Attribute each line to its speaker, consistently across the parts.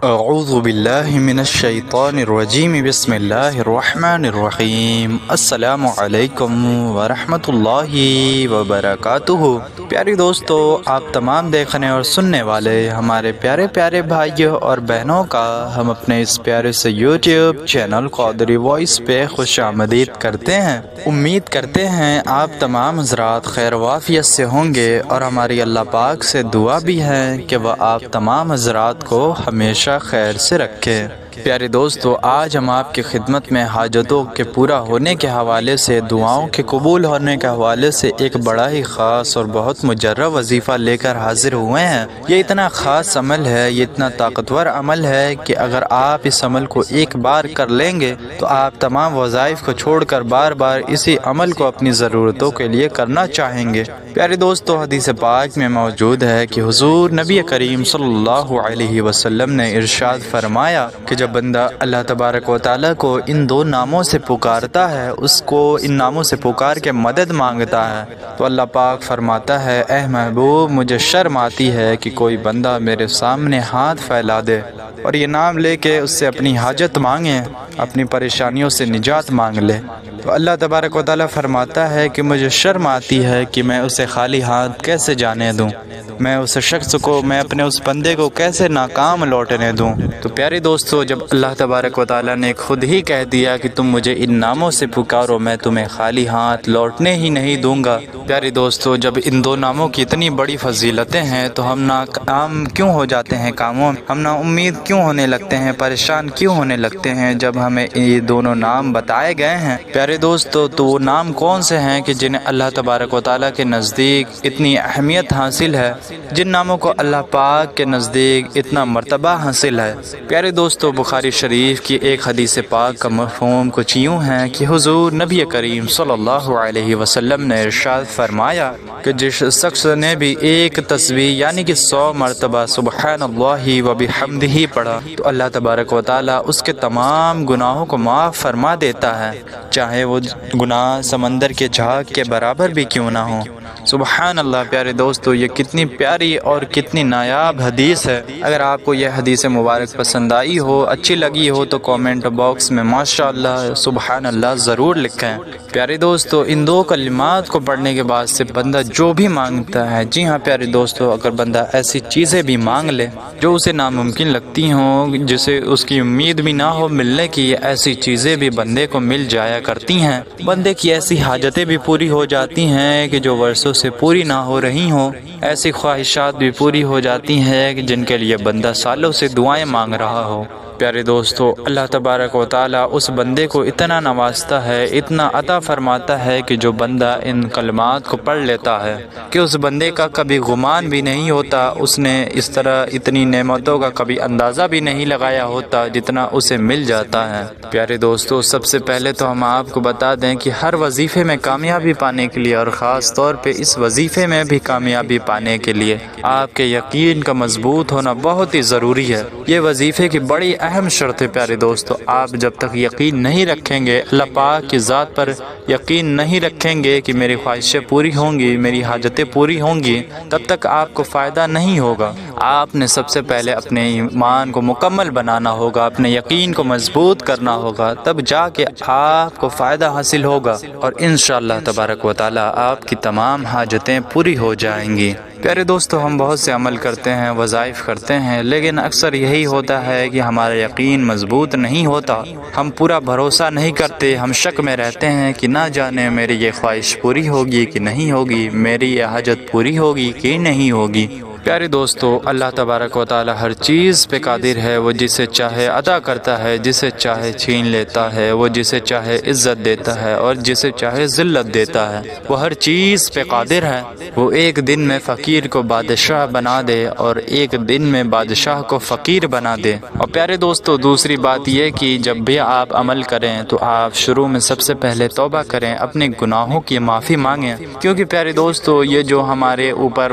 Speaker 1: اعوذ باللہ من الشیطان الرجیم بسم اللہ الرحمن الرحیم السلام علیکم ورحمۃ اللہ وبرکاتہ۔ پیاری دوستو، آپ تمام دیکھنے اور سننے والے ہمارے پیارے پیارے بھائیوں اور بہنوں کا ہم اپنے اس پیارے سے یوٹیوب چینل قادری وائس پہ خوش آمدید کرتے ہیں۔ امید کرتے ہیں آپ تمام حضرات خیر وافیت سے ہوں گے، اور ہماری اللہ پاک سے دعا بھی ہے کہ وہ آپ تمام حضرات کو ہمیشہ خیر سے رکھے۔ پیارے دوستو، آج ہم آپ کی خدمت میں حاجتوں کے پورا ہونے کے حوالے سے، دعاؤں کے قبول ہونے کے حوالے سے ایک بڑا ہی خاص اور بہت مجرب وظیفہ لے کر حاضر ہوئے ہیں۔ یہ اتنا خاص عمل ہے، یہ اتنا طاقتور عمل ہے کہ اگر آپ اس عمل کو ایک بار کر لیں گے تو آپ تمام وظائف کو چھوڑ کر بار بار اسی عمل کو اپنی ضرورتوں کے لیے کرنا چاہیں گے۔ پیارے دوستو، حدیث پاک میں موجود ہے کہ حضور نبی کریم صلی اللہ علیہ وسلم نے ارشاد فرمایا کہ جب بندہ اللہ تبارک و تعالیٰ کو ان دو ناموں سے پکارتا ہے، اس کو ان ناموں سے پکار کے مدد مانگتا ہے، تو اللہ پاک فرماتا ہے، اے محبوب، مجھے شرم آتی ہے کہ کوئی بندہ میرے سامنے ہاتھ پھیلا دے اور یہ نام لے کے اس سے اپنی حاجت مانگے، اپنی پریشانیوں سے نجات مانگ لے۔ تو اللہ تبارک و تعالیٰ فرماتا ہے کہ مجھے شرم آتی ہے کہ میں اسے خالی ہاتھ کیسے جانے دوں، میں اس شخص کو، میں اپنے اس بندے کو کیسے ناکام لوٹنے دوں۔ تو پیارے دوستو، جب اللہ تبارک و تعالیٰ نے خود ہی کہہ دیا کہ تم مجھے ان ناموں سے پکارو، میں تمہیں خالی ہاتھ لوٹنے ہی نہیں دوں گا۔ پیارے دوستو، جب ان دو ناموں کی اتنی بڑی فضیلتیں ہیں تو ہم ناکام کیوں ہو جاتے ہیں کاموں، ہم نا امید کیوں ہونے لگتے ہیں، پریشان کیوں ہونے لگتے ہیں جب ہمیں یہ دونوں نام بتائے گئے ہیں؟ پیارے دوستو، تو وہ نام کون سے ہیں کہ جنہیں اللہ تبارک و تعالیٰ کے نزدیک اتنی اہمیت حاصل ہے، جن ناموں کو اللہ پاک کے نزدیک اتنا مرتبہ حاصل ہے؟ پیارے دوستو، بخاری شریف کی ایک حدیث پاک کا مفہوم کچھ یوں ہے کہ حضور نبی کریم صلی اللہ علیہ وسلم نے ارشاد فرمایا کہ جس شخص نے بھی ایک تسبیح یعنی کہ 100 مرتبہ سبحان اللہ و بحمدہ پڑھا تو اللہ تبارک و تعالیٰ اس کے تمام گناہوں کو معاف فرما دیتا ہے، چاہے وہ گناہ سمندر کے جھاگ کے برابر بھی کیوں نہ ہوں۔ سبحان اللہ۔ پیارے دوستو، یہ کتنی پیاری اور کتنی نایاب حدیث ہے۔ اگر آپ کو یہ حدیث مبارک پسند آئی ہو، اچھی لگی ہو، تو کامنٹ باکس میں ماشاءاللہ سبحان اللہ ضرور لکھیں۔ پیارے دوستو، ان دو کلمات کو پڑھنے کے بعد سے بندہ جو بھی مانگتا ہے، جی ہاں پیارے دوستو، اگر بندہ ایسی چیزیں بھی مانگ لے جو اسے ناممکن لگتی ہوں، جسے اس کی امید بھی نہ ہو ملنے کی، ایسی چیزیں بھی بندے کو مل جایا کرتی ہیں۔ بندے کی ایسی حاجتیں بھی پوری ہو جاتی ہیں کہ جو ورثوں سے پوری نہ ہو رہی ہوں، ایسی خواہشات بھی پوری ہو جاتی ہیں کہ جن کے لیے بندہ سالوں سے دعائیں مانگ رہا ہو۔ پیارے دوستو، اللہ تبارک و تعالیٰ اس بندے کو اتنا نوازتا ہے، اتنا عطا فرماتا ہے کہ جو بندہ ان کلمات کو پڑھ لیتا ہے کہ اس بندے کا کبھی گمان بھی نہیں ہوتا، اس نے اس طرح اتنی نعمتوں کا کبھی اندازہ بھی نہیں لگایا ہوتا جتنا اسے مل جاتا ہے۔ پیارے دوستو، سب سے پہلے تو ہم آپ کو بتا دیں کہ ہر وظیفے میں کامیابی پانے کے لیے، اور خاص طور پہ اس وظیفے میں بھی کامیابی پانے کے لیے، آپ کے یقین کا مضبوط ہونا بہت ہی ضروری ہے۔ یہ وظیفے کی بڑی اہم شرط ہے۔ پیارے دوستو، آپ جب تک یقین نہیں رکھیں گے، اللہ پاک کی ذات پر یقین نہیں رکھیں گے کہ میری خواہشیں پوری ہوں گی، میری حاجتیں پوری ہوں گی، تب تک آپ کو فائدہ نہیں ہوگا۔ آپ نے سب سے پہلے اپنے ایمان کو مکمل بنانا ہوگا، اپنے یقین کو مضبوط کرنا ہوگا، تب جا کے آپ کو فائدہ حاصل ہوگا، اور انشاءاللہ تبارک و تعالیٰ آپ کی تمام حاجتیں پوری ہو جائیں گی۔ پیارے دوستو، ہم بہت سے عمل کرتے ہیں، وظائف کرتے ہیں، لیکن اکثر یہی ہوتا ہے کہ ہمارا یقین مضبوط نہیں ہوتا، ہم پورا بھروسہ نہیں کرتے، ہم شک میں رہتے ہیں کہ نہ جانے میری یہ خواہش پوری ہوگی کہ نہیں ہوگی، میری یہ حاجت پوری ہوگی کہ نہیں ہوگی۔ پیارے دوستو، اللہ تبارک و تعالی ہر چیز پہ قادر ہے، وہ جسے چاہے عطا کرتا ہے، جسے چاہے چھین لیتا ہے، وہ جسے چاہے عزت دیتا ہے اور جسے چاہے ذلت دیتا ہے، وہ ہر چیز پہ قادر ہے۔ وہ ایک دن میں فقیر کو بادشاہ بنا دے اور ایک دن میں بادشاہ کو فقیر بنا دے۔ اور پیارے دوستو، دوسری بات یہ کہ جب بھی آپ عمل کریں تو آپ شروع میں سب سے پہلے توبہ کریں، اپنے گناہوں کی معافی مانگیں، کیونکہ پیارے دوستو، یہ جو ہمارے اوپر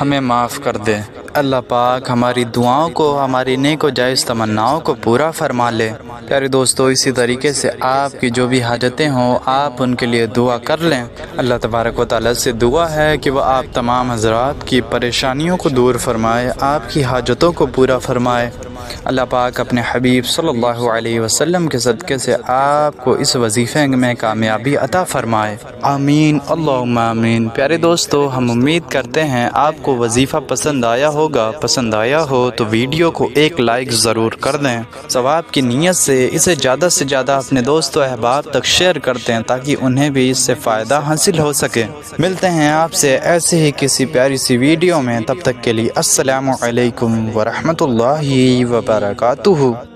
Speaker 1: ہمیں معاف کر دے۔ اللہ پاک ہماری دعاؤں کو، ہماری نیک و جائز تمناؤں کو پورا فرما لے۔ پیارے دوستو، اسی طریقے سے آپ کی جو بھی حاجتیں ہوں آپ ان کے لیے دعا کر لیں۔ اللہ تبارک و تعالیٰ سے دعا ہے کہ وہ آپ تمام حضرات کی پریشانیوں کو دور فرمائے، آپ کی حاجتوں کو پورا فرمائے۔ اللہ پاک اپنے حبیب صلی اللہ علیہ وسلم کے صدقے سے آپ کو اس وظیفے میں کامیابی عطا فرمائے، آمین اللہم آمین۔ پیارے دوستو، ہم امید کرتے ہیں آپ کو وظیفہ پسند آیا ہوگا۔ پسند آیا ہو تو ویڈیو کو ایک لائک ضرور کر دیں۔ ثواب کی نیت سے اسے زیادہ سے زیادہ اپنے دوست و احباب تک شیئر کرتے ہیں تاکہ انہیں بھی اس سے فائدہ حاصل ہو سکے۔ ملتے ہیں آپ سے ایسے ہی کسی پیاری سی ویڈیو میں، تب تک کے لیے السلام علیکم ورحمۃ اللہ وبرکاتہ۔